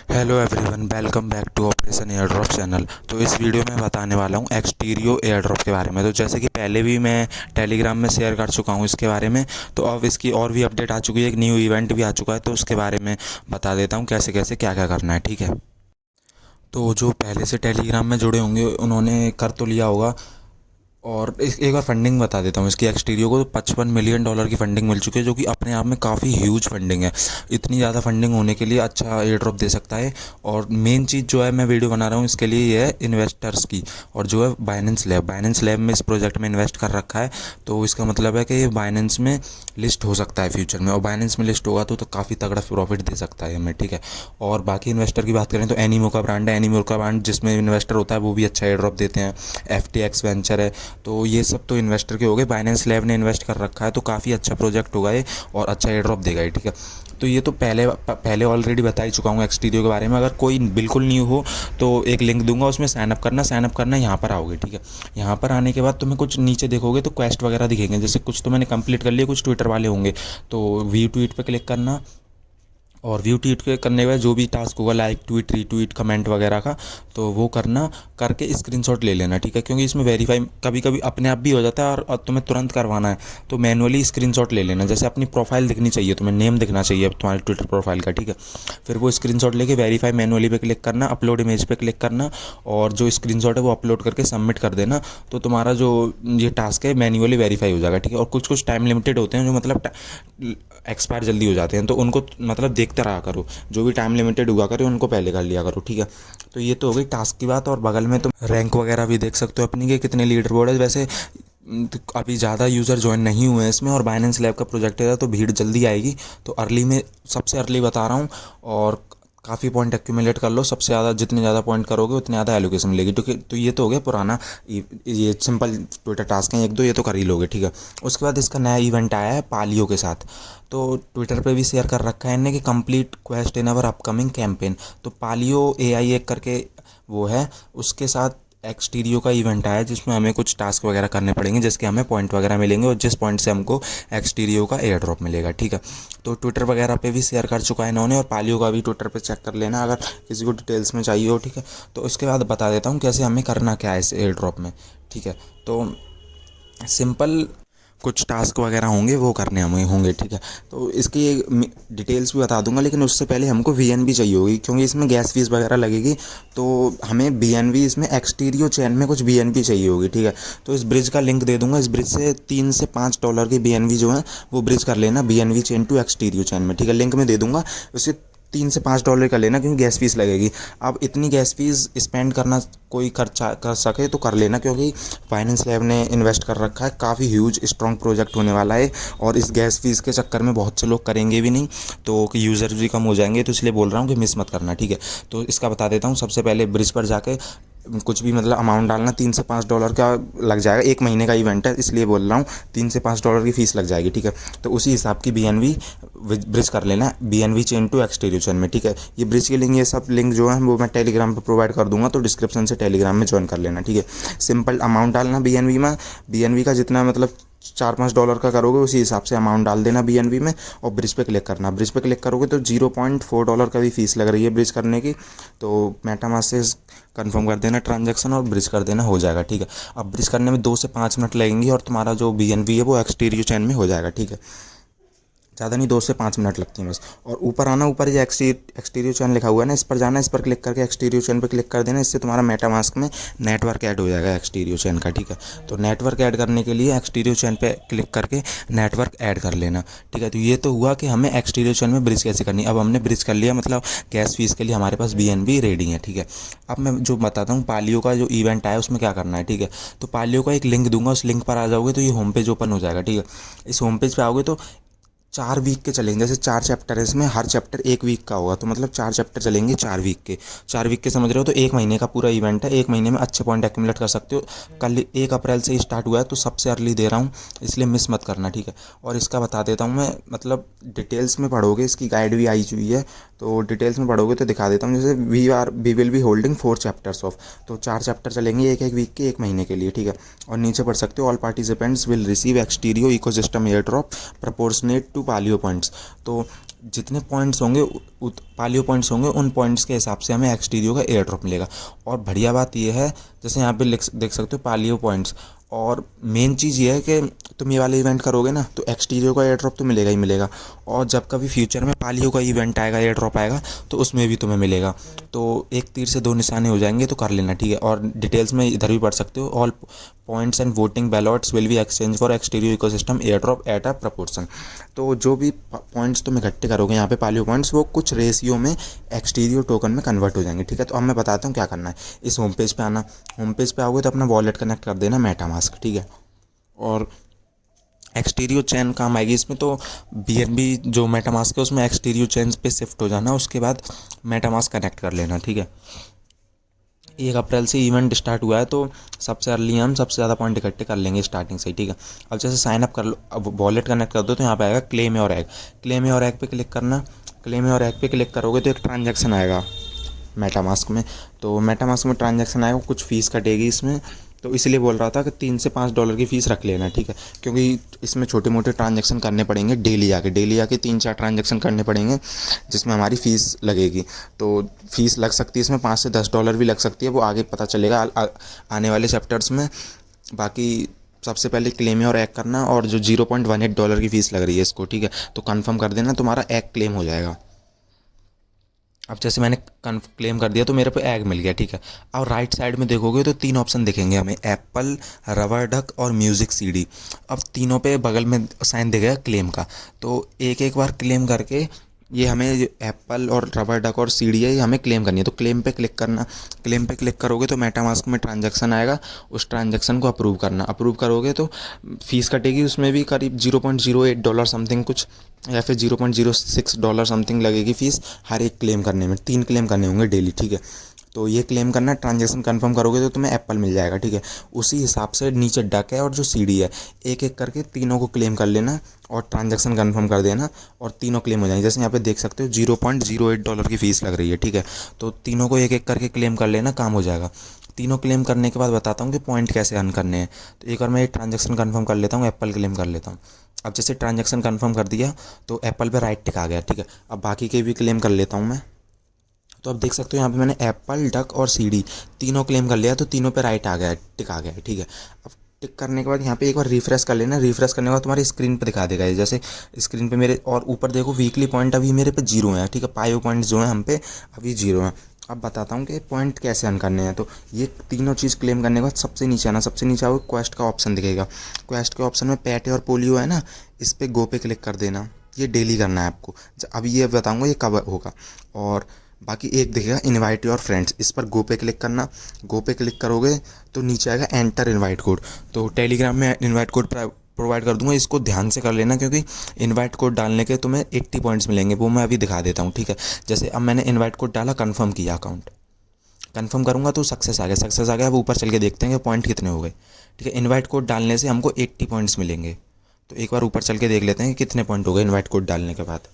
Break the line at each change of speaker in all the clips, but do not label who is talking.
Hello everyone, welcome back to operation air drop channel. तो इस video में बताने वाला हूँ एक्सटीरियो एयर ड्रॉप के बारे में। तो जैसे कि पहले भी मैं टेलीग्राम में शेयर कर चुका हूँ इसके बारे में, तो अब इसकी और भी अपडेट आ चुकी है, एक न्यू इवेंट भी आ चुका है, तो उसके बारे में बता देता हूँ कैसे कैसे क्या क्या करना है। ठीक है, तो जो पहले से टेलीग्राम में जुड़े होंगे उन्होंने कर तो लिया होगा। और एक बार फंडिंग बता देता हूँ इसकी एक्सटीरियो को। तो $55 मिलियन की फंडिंग मिल चुकी है, जो कि अपने आप में काफ़ी ह्यूज फंडिंग है। इतनी ज़्यादा फंडिंग होने के लिए अच्छा एयर ड्रॉप दे सकता है। और मेन चीज़ जो है, मैं वीडियो बना रहा हूँ इसके लिए, ये है इन्वेस्टर्स की। और जो है बाइनेंस लैब में इस प्रोजेक्ट में इन्वेस्ट कर रखा है। तो इसका मतलब है कि ये बाइनेंस में लिस्ट हो सकता है फ्यूचर में, और बाइनेंस में लिस्ट होगा तो काफ़ी तगड़ा प्रॉफिट दे सकता है हमें। ठीक है, और बाकी इन्वेस्टर की बात करें तो एनीमो का ब्रांड है। एनीमो का ब्रांड जिसमें इन्वेस्टर होता है वो भी अच्छा एयर ड्रॉप देते हैं। FTX वेंचर है। तो ये सब तो इन्वेस्टर के हो गए। बाइनेंस लैब ने इन्वेस्ट कर रखा है, तो काफ़ी अच्छा प्रोजेक्ट होगा ये और अच्छा एयर ड्रॉप देगा ये। ठीक है, तो ये तो पहले ऑलरेडी बता ही चुका हूँ एक्सटीरियो के बारे में। अगर कोई बिल्कुल न्यू हो तो एक लिंक दूंगा, उसमें साइनअप करना यहाँ पर आओगे। ठीक है, यहाँ पर आने के बाद तुम्हें कुछ नीचे देखोगे तो क्वेस्ट वगैरह दिखेंगे। जैसे कुछ तो मैंने कंप्लीट कर लिया, कुछ ट्विटर वाले होंगे। तो व्यू ट्वीट पे क्लिक करना, और व्यू ट्वीट के करने के बाद जो भी टास्क होगा, लाइक ट्वीट, रीट्वीट, कमेंट वगैरह का, तो वो करना, करके स्क्रीनशॉट ले लेना। ठीक है, क्योंकि इसमें वेरीफाई कभी कभी अपने आप भी हो जाता है, और तुम्हें तुरंत करवाना है तो मैनुअली स्क्रीनशॉट ले लेना। जैसे अपनी प्रोफाइल दिखनी चाहिए, तुम्हें नेम दिखना चाहिए तुम्हारे ट्विटर प्रोफाइल का। ठीक है, फिर वो स्क्रीनशॉट लेके वेरीफाई मैनुअली पे क्लिक करना, अपलोड इमेज पे क्लिक करना, और जो स्क्रीनशॉट है वो अपलोड करके सबमिट कर देना। तो तुम्हारा जो ये टास्क है मैन्युअली वेरीफाई हो जाएगा। ठीक है, और कुछ कुछ टाइम लिमिटेड होते हैं जो मतलब एक्सपायर जल्दी हो जाते हैं, तो उनको मतलब देखते रहा करो। जो भी टाइम लिमिटेड हुआ करे उनको पहले कर लिया करो। ठीक है, तो ये तो हो गई टास्क की बात। और बगल में तुम रैंक वगैरह भी देख सकते हो अपनी के कितने लीडर बोर्ड है। वैसे तो अभी ज़्यादा यूज़र ज्वाइन नहीं हुए हैं इसमें, और बाइनेंस लैब का प्रोजेक्ट है तो भीड़ जल्दी आएगी। तो अर्ली में सबसे अर्ली बता रहा हूँ, और काफ़ी पॉइंट एक्यूमुलेट कर लो। सबसे ज़्यादा जितने ज़्यादा पॉइंट करोगे उतनी ज़्यादा एलोकेशन मिलेगी। तो ये तो हो गया पुराना, ये सिंपल ट्विटर टास्क हैं एक दो, ये तो कर ही लोगे। ठीक है, उसके बाद इसका नया इवेंट आया है पालियो के साथ। तो ट्विटर पे भी शेयर कर रखा है इन्हें कि कंप्लीट क्वेस्ट इन अवर अपकमिंग कैंपेन। तो पालियो AI एक करके वो है, उसके साथ एक्सटीरियो का इवेंट आया जिसमें हमें कुछ टास्क वगैरह करने पड़ेंगे, जिसके हमें पॉइंट वगैरह मिलेंगे, और जिस पॉइंट से हमको एक्सटीरियो का एयर ड्रॉप मिलेगा। ठीक है, तो ट्विटर वगैरह पे भी शेयर कर चुका है इन्होंने, और पालियो का भी ट्विटर पे चेक कर लेना अगर किसी को डिटेल्स में चाहिए हो। ठीक है, तो उसके बाद बता देता हूँ कैसे हमें करना क्या है इस एयर ड्रॉप में। ठीक है, तो सिंपल कुछ टास्क वगैरह होंगे वो करने हमें होंगे। ठीक है, तो इसकी डिटेल्स भी बता दूंगा, लेकिन उससे पहले हमको VNV चाहिए होगी, क्योंकि इसमें गैस फीस वगैरह लगेगी। तो हमें BNV, इसमें एक्सटीरियो चैन में कुछ BNV चाहिए होगी। ठीक है, तो इस ब्रिज का लिंक दे दूंगा। इस ब्रिज से $3 से $5 की BNV जो है वो ब्रिज कर लेना, BNV चैन टू एक्सटीरियो चैन में। ठीक है, लिंक में दे दूंगा। उसे $3 से $5 का लेना, क्योंकि गैस फीस लगेगी। अब इतनी गैस फीस स्पेंड करना कोई कर सके तो कर लेना, क्योंकि फाइनेंस लैब ने इन्वेस्ट कर रखा है। काफ़ी ह्यूज स्ट्रॉन्ग प्रोजेक्ट होने वाला है, और इस गैस फीस के चक्कर में बहुत से लोग करेंगे भी नहीं, तो यूज़र भी कम हो जाएंगे। तो इसलिए बोल रहा हूँ कि मिस मत करना। ठीक है, तो इसका बता देता हूँ। सबसे पहले ब्रिज पर जाके कुछ भी मतलब अमाउंट डालना, $3 से $5 का लग जाएगा। एक महीने का इवेंट है इसलिए बोल रहा हूँ, $3 से $5 की फ़ीस लग जाएगी। ठीक है, तो उसी हिसाब की BNV ब्रिज कर लेना, BNV चेन टू एक्सटीरियो चेन में। ठीक है, ये ब्रिज के लिंक, ये सब लिंक जो है वो मैं टेलीग्राम पर प्रोवाइड कर दूंगा, तो डिस्क्रिप्शन से टेलीग्राम में ज्वाइन कर लेना। ठीक है, सिंपल अमाउंट डालना BNV में। BNV का जितना मतलब $4-5 का करोगे उसी हिसाब से अमाउंट डाल देना BNV में, और ब्रिज पे क्लिक करना। ब्रिज पे क्लिक करोगे तो $0.4 का भी फीस लग रही है ब्रिज करने की। तो मेटामास्क से कंफर्म कर देना ट्रांजैक्शन, और ब्रिज कर देना, हो जाएगा। ठीक है, अब ब्रिज करने में 2 से 5 मिनट लगेंगी, और तुम्हारा जो BNV है वो एक्सटीरियो चैन में हो जाएगा। ठीक है, ज़्यादा नहीं, 2 से 5 मिनट लगती हैं बस। और ऊपर आना, ऊपर ये एक्सटीरियो चैन लिखा हुआ है ना, इस पर जाना, इस पर क्लिक करके एक्सटीरियो चैन पर क्लिक कर देना। इससे तुम्हारा मेटामास्क में नेटवर्क ऐड हो जाएगा एक्सटीरियो चैन का। ठीक है, तो नेटवर्क ऐड करने के लिए एक्सटीरियो चैन पे क्लिक करके नेटवर्क ऐड कर लेना। ठीक है, तो ये तो हुआ कि हमें एक्सटीरियो चैन में ब्रिज कैसे करनी। अब हमने ब्रिज कर लिया, मतलब गैस फीस के लिए हमारे पास BNB रेडी है। ठीक है, अब मैं जो बताता हूँ पालियो का जो इवेंट आया उसमें क्या करना है। ठीक है, तो पालियो का एक लिंक दूंगा, उस लिंक पर आ जाओगे तो ये होम पेज ओपन हो जाएगा। ठीक है, इस होम पेज पे आओगे तो 4 वीक के चलेंगे। जैसे 4 चैप्टर है इसमें, हर चैप्टर 1 वीक का होगा, तो मतलब 4 चैप्टर चलेंगे 4 वीक के। 4 वीक के समझ रहे हो, तो 1 महीने का पूरा इवेंट है। 1 महीने में अच्छे पॉइंट एक्यूमुलेट कर सकते हो। कल 1 अप्रैल से स्टार्ट हुआ है, तो सबसे अर्ली दे रहा हूँ, इसलिए मिस मत करना। ठीक है, और इसका बता देता हूँ मैं, मतलब डिटेल्स में पढ़ोगे, इसकी गाइड भी आई हुई है, तो डिटेल्स में पढ़ोगे तो दिखा देता हूँ। जैसे we will be holding 4 chapters of, तो 4 चैप्टर चलेंगे 1-1 वीक के, 1 महीने के लिए। ठीक है, और नीचे पढ़ सकते हो, all participants will receive Xterio ecosystem airdrop proportionate to Palio points. तो जितने पॉइंट्स होंगे पालियो पॉइंट्स होंगे उन पॉइंट्स के हिसाब से हमें एक्सटीरियो का एयर ड्रॉप मिलेगा। और बढ़िया बात यह है, जैसे यहाँ पे देख सकते हो पालियो पॉइंट्स। और मेन चीज़ ये है कि तुम ये वाला इवेंट करोगे ना तो एक्सटीरियो का एयर ड्रॉप तो मिलेगा ही मिलेगा। और जब कभी फ्यूचर में पालियो का इवेंट आएगा, एयर ड्रॉप आएगा, तो उसमें भी तुम्हें मिलेगा। तो एक तीर से दो निशाने हो जाएंगे, तो कर लेना, ठीक है। और डिटेल्स में इधर भी पढ़ सकते हो। All points and voting ballots will be exchange for Xterio ecosystem airdrop at a proportion. तो जो भी पॉइंट्स तुम इकट्ठे करोगे यहाँ पे पालियो पॉइंट्स, वो कुछ रेशियो में एक्सटीरियो टोकन में कन्वर्ट हो जाएंगे, ठीक है। तो अब मैं बताता हूँ क्या करना है। इस होम पेज पे आना, होम पेज पे आओगे तो अपना वॉलेट कनेक्ट कर देना मेटामास्क, ठीक है। और एक्सटीरियो चेन काम आएगी इसमें। तो BNB जो मेटामास्क है उसमें एक्सटीरियो चेन पे शिफ्ट हो जाना, उसके बाद मेटामास्क कनेक्ट कर लेना, ठीक है। 1 अप्रैल से इवेंट स्टार्ट हुआ है, तो सबसे अर्ली हम सबसे ज़्यादा पॉइंट इकट्ठे कर लेंगे स्टार्टिंग से ही, ठीक है। अब जैसे साइन अप कर लो, अब वॉलेट कनेक्ट कर दो, तो यहाँ पे आएगा claim your egg. Claim your egg पे क्लिक करना। क्लेम योर एग पे क्लिक करोगे तो एक ट्रांजैक्शन आएगा मेटामास्क में। तो मेटामास्क में ट्रांजैक्शन आएगा, कुछ फ़ीस कटेगी इसमें। तो इसलिए बोल रहा था कि $3 से $5 की फ़ीस रख लेना, ठीक है। क्योंकि इसमें छोटे मोटे ट्रांजैक्शन करने पड़ेंगे, डेली आके 3-4 ट्रांजैक्शन करने पड़ेंगे, जिसमें हमारी फ़ीस लगेगी। तो फ़ीस लग सकती है इसमें $5 से $10 भी लग सकती है, वो आगे पता चलेगा आने वाले चैप्टर्स में। बाकी सबसे पहले क्लेम और एग करना, और जो $0.18 की फ़ीस लग रही है इसको, ठीक है, तो कन्फर्म कर देना, तुम्हारा एग क्लेम हो जाएगा। अब जैसे मैंने क्लेम कर दिया तो मेरे पे एग मिल गया, ठीक है। अब राइट साइड में देखोगे तो 3 ऑप्शन दिखेंगे हमें, एप्पल, रबर डक और म्यूज़िक CD। अब तीनों पे बगल में साइन दिखेगा क्लेम का। तो एक एक बार क्लेम करके ये हमें एप्पल और रबर डक और CD है, ये हमें क्लेम करनी है। तो क्लेम पे क्लिक करना। क्लेम पे क्लिक करोगे तो मेटामास्क में ट्रांजैक्शन आएगा, उस ट्रांजैक्शन को अप्रूव करना। अप्रूव करोगे तो फ़ीस कटेगी, उसमें भी करीब $0.08 समथिंग कुछ, या फिर $0.06 समथिंग लगेगी फ़ीस हर एक क्लेम करने में। 3 क्लेम करने होंगे डेली, ठीक है। तो ये क्लेम करना, ट्रांजैक्शन कंफर्म करोगे तो तुम्हें एप्पल मिल जाएगा, ठीक है। उसी हिसाब से नीचे डक है और जो CD है, एक एक करके तीनों को क्लेम कर लेना और ट्रांजैक्शन कंफर्म कर देना, और तीनों क्लेम हो जाएंगे। जैसे यहाँ पे देख सकते हो $0.08 की फ़ीस लग रही है, ठीक है। तो तीनों को एक एक करके क्लेम कर लेना, काम हो जाएगा। तीनों क्लेम करने के बाद बताता हूँ कि पॉइंट कैसे अर्न करने हैं। तो एक बार मैं ये ट्रांजैक्शन कंफर्म कर लेता हूँ, एप्पल क्लेम कर लेता हूँ। अब जैसे ट्रांजैक्शन कंफर्म कर दिया तो एप्पल पे राइट टिक आ गया, ठीक है। अब बाकी के भी क्लेम कर लेता हूँ मैं। तो अब देख सकते हो यहाँ पे मैंने एप्पल, डक और CD तीनों क्लेम कर लिया, तो तीनों पे राइट आ गया है, टिक आ गया है, ठीक है। अब टिक करने के बाद यहाँ पे एक बार रिफ्रेश कर लेना। रिफ्रेश करने के बाद तुम्हारी स्क्रीन पे दिखा देगा ये, जैसे स्क्रीन पे मेरे, और ऊपर देखो वीकली पॉइंट अभी मेरे पे 0 है, ठीक है। पायो पॉइंट जो है हम पे अभी 0 है। अब बताता हूँ कि पॉइंट कैसे अर्न करने हैं। तो ये तीनों चीज़ क्लेम करने के बाद सबसे नीचे आना, सबसे नीचे आओगे क्वेस्ट का ऑप्शन दिखेगा। क्वेस्ट के ऑप्शन में पेट और पोलियो है ना, इस पर गो पे क्लिक कर देना। ये डेली करना है आपको। अभी ये बताऊँगा ये कब होगा। और बाकी एक दिखेगा इनवाइट योर फ्रेंड्स, इस पर गो पे क्लिक करना। गो पे क्लिक करोगे तो नीचे आएगा एंटर इनवाइट कोड। तो टेलीग्राम में इनवाइट कोड प्रोवाइड कर दूंगा, इसको ध्यान से कर लेना, क्योंकि इनवाइट कोड डालने के तुम्हें 80 पॉइंट्स मिलेंगे, वो मैं अभी दिखा देता हूँ, ठीक है। जैसे अब मैंने इनवाइट कोड डाला, कंफर्म किया अकाउंट, कंफर्म करूँगा तो सक्सेस आ गया, सक्सेस आ गया। अब ऊपर चल के देखते हैं कि पॉइंट कितने हो गए, ठीक है। इनवाइट कोड डालने से हमको 80 पॉइंट्स मिलेंगे। तो एक बार ऊपर चल के देख लेते हैं कि कितने पॉइंट हो गए इनवाइट कोड डालने के बाद।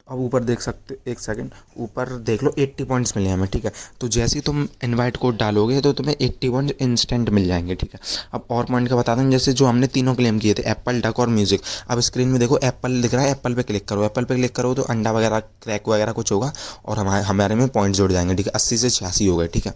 अब ऊपर देख सकते, एक सेकंड, ऊपर देख लो 80 पॉइंट्स मिले हमें, ठीक है। तो जैसे ही तुम इनवाइट कोड डालोगे तो तुम्हें 80 पॉइंट इंस्टेंट मिल जाएंगे, ठीक है। अब और पॉइंट का बता दूँ, जैसे जो हमने तीनों क्लेम किए थे, एप्पल, डक और म्यूजिक। अब स्क्रीन में देखो एप्पल दिख रहा है, एप्पल पे क्लिक करो। एप्पल पे क्लिक करो तो अंडा वगैरह, क्रैक वगैरह कुछ होगा, और हमारे में पॉइंट जुड़ जाएंगे, ठीक है। 80 से 86 हो गए, ठीक है।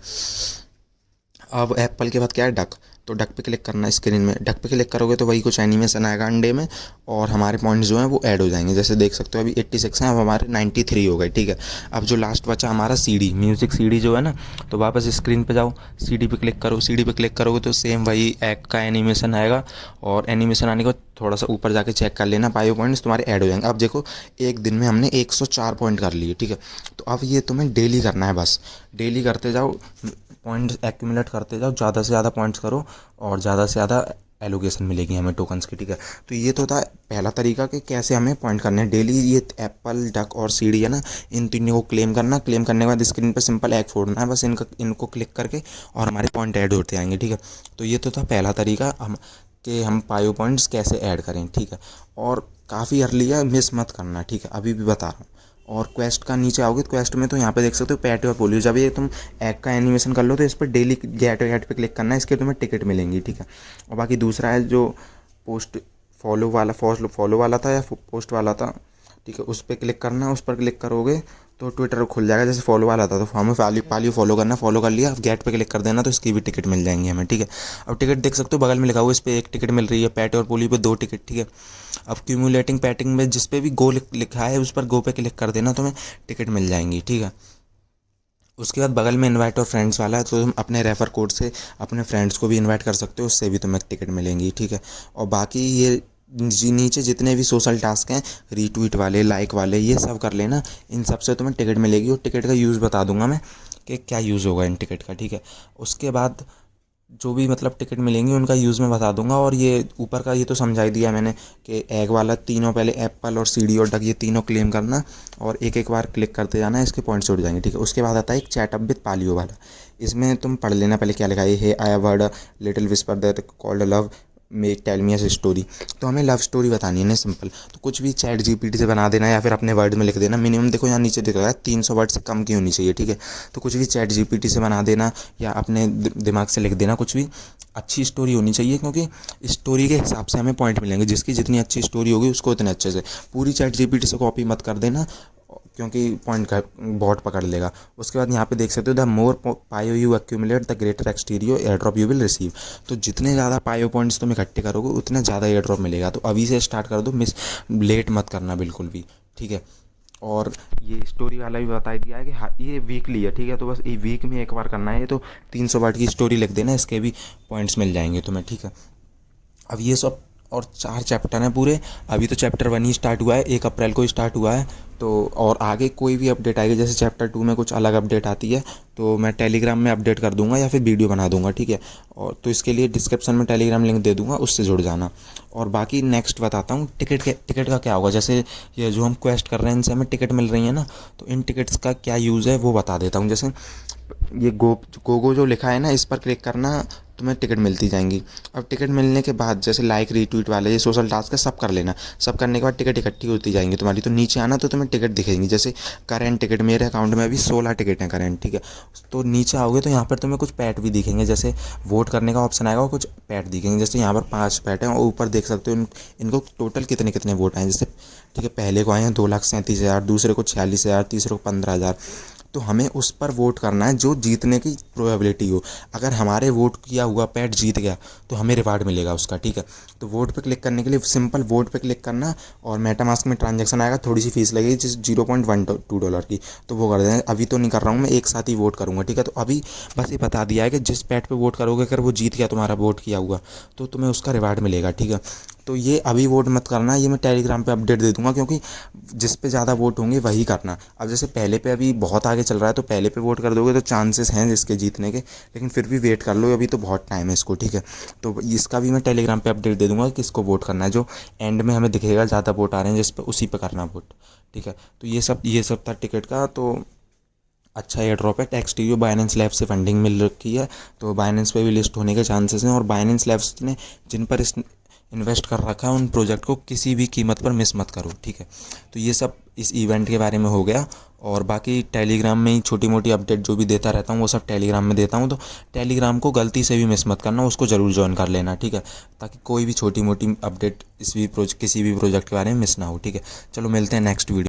अब एप्पल के बाद क्या है, डक। तो डक पे क्लिक करना है स्क्रीन में। डक पे क्लिक करोगे तो वही कुछ एनिमेशन आएगा अंडे में, और हमारे पॉइंट्स जो हैं वो ऐड हो जाएंगे। जैसे देख सकते हो अभी 86 हैं, अब हमारे 93 हो गए, ठीक है। अब जो लास्ट बचा हमारा CD, म्यूज़िक CD जो है ना, तो वापस स्क्रीन पे जाओ, CD पे क्लिक करो। CD पे क्लिक करोगे तो सेम वही एग का एनिमेशन आएगा, और एनिमेशन आने के बाद थोड़ा सा ऊपर जाके चेक कर लेना, पायो पॉइंट्स तुम्हारे ऐड हो जाएंगे। अब देखो एक दिन में हमने 104 पॉइंट कर लिए, ठीक है। तो अब ये तुम्हें डेली करना है, बस डेली करते जाओ, पॉइंट्स एक्यूमुलेट करते जाओ, ज़्यादा से ज़्यादा पॉइंट्स करो, और ज़्यादा से ज़्यादा एलोकेशन मिलेगी हमें टोकन्स की, ठीक है। तो ये तो था पहला तरीका कि कैसे हमें पॉइंट करने हैं डेली। ये एप्पल, डक और CD है ना, इन तीनों को क्लेम करना। क्लेम करने के बाद स्क्रीन पर सिंपल एग फोड़ना है, बस इनको क्लिक करके, और हमारे पॉइंट ऐड होते आएंगे, ठीक है। तो ये तो था पहला तरीका हम पायो पॉइंट्स कैसे ऐड करें, ठीक है। और काफ़ी अर्ली है, मिस मत करना, ठीक है, अभी भी बता रहा हूँ। और क्वेस्ट का नीचे आओगे तो क्वेस्ट में तो यहाँ पे देख सकते हो पैट और पोलियो। जब ये तुम एग का एनिमेशन कर लो तो इस पर डेली गेट पे क्लिक करना है, इसके तुम्हें टिकट मिलेंगी, ठीक है। और बाकी दूसरा है जो पोस्ट फॉलो वाला था या पोस्ट वाला था, ठीक है, उस पर क्लिक करना, उस पर क्लिक करोगे तो ट्विटर खुल जाएगा, जैसे फॉलो वाला था तो हमें पाली फॉलो करना, फॉलो कर लिया, अब गेट पे क्लिक कर देना तो इसकी भी टिकट मिल जाएंगी हमें। ठीक है, अब टिकट देख सकते हो बगल में लिखा हुआ, इस पर 1 टिकट मिल रही है, पैट और पोली पे 2 टिकट। ठीक है, अब क्यूमुलेटिंग पैटिंग में जिस पे भी गो लिखा है उस पर गो पे क्लिक कर देना तो हमें टिकट मिल जाएंगी। ठीक है, उसके बाद बगल में इनवाइट और फ्रेंड्स वाला है, तो तुम अपने रेफर कोड से अपने फ्रेंड्स को भी इनवाइट कर सकते हो, उससे भी तुम्हें टिकट मिलेंगी। ठीक है, और बाकी ये नीचे जितने भी सोशल टास्क हैं, रीट्वीट वाले, लाइक वाले, ये सब कर लेना, इन सब से तुम्हें टिकट मिलेगी। और टिकट का यूज़ बता दूंगा मैं कि क्या यूज़ होगा इन टिकट का। ठीक है, उसके बाद जो भी मतलब टिकट मिलेंगी उनका यूज़ मैं बता दूंगा। और ये ऊपर का ये तो समझा ही दिया मैंने कि एग वाला तीनों, पहले एप्पल और सीडी और डक, ये तीनों क्लेम करना और एक एक बार क्लिक करते जाना, इसके पॉइंट्स उड़ जाएंगे। ठीक है, उसके बाद आता है एक चैट अप विद पालियो वाला, इसमें तुम पढ़ लेना पहले क्या लिखा है। Hey I have heard little whisper that called love may tell me a story. तो हमें लव स्टोरी बतानी है ना, सिंपल, तो कुछ भी चैट जीपीटी से बना देना या फिर अपने वर्ड में लिख देना। मिनिमम देखो यहाँ नीचे दिख रहा है 300 वर्ड से कम की होनी चाहिए। ठीक है, तो कुछ भी चैट जीपीटी से बना देना या अपने दिमाग से लिख देना, कुछ भी अच्छी स्टोरी होनी चाहिए, क्योंकि स्टोरी के हिसाब से हमें पॉइंट मिलेंगे। जिसकी जितनी अच्छी स्टोरी होगी उसको उतने अच्छे से। पूरी चैट जीपीटी से कॉपी मत कर देना, क्योंकि पॉइंट का बॉट पकड़ लेगा। उसके बाद यहाँ पे देख सकते हो, the more Palio you accumulate the greater Xterio airdrop you will receive. तो जितने ज़्यादा पायो पॉइंट्स तुम इकट्ठे करोगे उतना ज़्यादा एयर ड्रॉप मिलेगा। तो अभी से स्टार्ट कर दो, लेट मत करना बिल्कुल भी। ठीक है, और ये स्टोरी वाला भी बता दिया है कि हाँ ये वीकली है। ठीक है, तो बस ये वीक में एक बार करना है। तो 300 वर्ड की स्टोरी लिख देना, इसके भी पॉइंट्स मिल जाएंगे तुम्हें। ठीक है, अब ये सब और 4 चैप्टर हैं पूरे। अभी तो चैप्टर 1 ही स्टार्ट हुआ है, 1 अप्रैल को ही स्टार्ट हुआ है। तो और आगे कोई भी अपडेट आएगी, जैसे चैप्टर 2 में कुछ अलग अपडेट आती है तो मैं टेलीग्राम में अपडेट कर दूंगा या फिर वीडियो बना दूंगा। ठीक है, और तो इसके लिए डिस्क्रिप्शन में टेलीग्राम लिंक दे दूंगा, उससे जुड़ जाना। और बाकी नेक्स्ट बताता हूँ टिकट का क्या होगा। जैसे ये जो हम क्वेस्ट कर रहे हैं इनसे हमें टिकट मिल रही है ना, तो इन टिकट्स का क्या यूज़ है वो बता देता हूँ। जैसे ये गोगो जो लिखा है ना, इस पर क्लिक करना, तुम्हें टिकट मिलती जाएंगी। अब टिकट मिलने के बाद जैसे लाइक रीट्वीट वाले ये सोशल टास्क है, सब कर लेना। सब करने के बाद टिकट इकट्ठी होती जाएंगी तुम्हारी। तो नीचे आना तो तुम्हें टिकट दिखेंगी। जैसे करेंट टिकट, मेरे अकाउंट में अभी 16 टिकट हैं करेंट। ठीक है, तो नीचे आओगे तो यहाँ पर तुम्हें कुछ पैट भी दिखेंगे, जैसे वोट करने का ऑप्शन आएगा और कुछ पैट दिखेंगे। जैसे यहाँ पर 5 पैट हैं और ऊपर देख सकते हो इनको टोटल कितने कितने वोट आए। जैसे ठीक है, पहले को आए हैं 2,37,000, दूसरे को 46,000, तीसरे को 15,000। तो हमें उस पर वोट करना है जो जीतने की प्रोबेबिलिटी हो। अगर हमारे वोट किया हुआ पैट जीत गया तो हमें रिवार्ड मिलेगा उसका। ठीक है, तो वोट पे क्लिक करने के लिए सिंपल वोट पे क्लिक करना और मेटामास्क में ट्रांजैक्शन आएगा, थोड़ी सी फीस लगेगी जिस $0.12 की, तो वो कर देना। अभी तो नहीं कर रहा हूँ मैं, एक साथ ही वोट करूँगा। ठीक है, तो अभी बस ये बता दिया है कि जिस पैट पे वोट करोगे अगर वो जीत गया तुम्हारा वोट किया हुआ तो तुम्हें उसका रिवार्ड मिलेगा। ठीक है, तो ये अभी वोट मत करना, ये मैं टेलीग्राम पे अपडेट दे दूंगा, क्योंकि जिस पे ज़्यादा वोट होंगे वही करना। अब जैसे पहले पे अभी बहुत आगे चल रहा है तो पहले पे वोट कर दोगे तो चांसेस हैं इसके जीतने के, लेकिन फिर भी वेट कर लो, अभी तो बहुत टाइम है इसको। ठीक है, तो इसका भी मैं टेलीग्राम पे अपडेट दे दूंगा कि किसको वोट करना है। जो एंड में हमें दिखेगा ज़्यादा वोट आ रहे हैं जिस पर, उसी पर करना वोट। ठीक है, तो ये सब था टिकट का। तो अच्छा एयर ड्रॉप है। टेक्सटीरियो बाइनेंस लैब्स से फंडिंग मिल रखी है, तो बाइनेंस पे भी लिस्ट होने के चांसेस हैं। और बाइनेंस लैब्स ने जिन पर इन्वेस्ट कर रखा है उन प्रोजेक्ट को किसी भी कीमत पर मिस मत करो। ठीक है, तो ये सब इस इवेंट के बारे में हो गया। और बाकी टेलीग्राम में ही छोटी मोटी अपडेट जो भी देता रहता हूँ वो सब टेलीग्राम में देता हूँ, तो टेलीग्राम को गलती से भी मिस मत करना, उसको ज़रूर ज्वाइन कर लेना। ठीक है, ताकि कोई भी छोटी मोटी अपडेट किसी भी प्रोजेक्ट के बारे में मिस ना हो। ठीक है, चलो मिलते हैं नेक्स्ट वीडियो।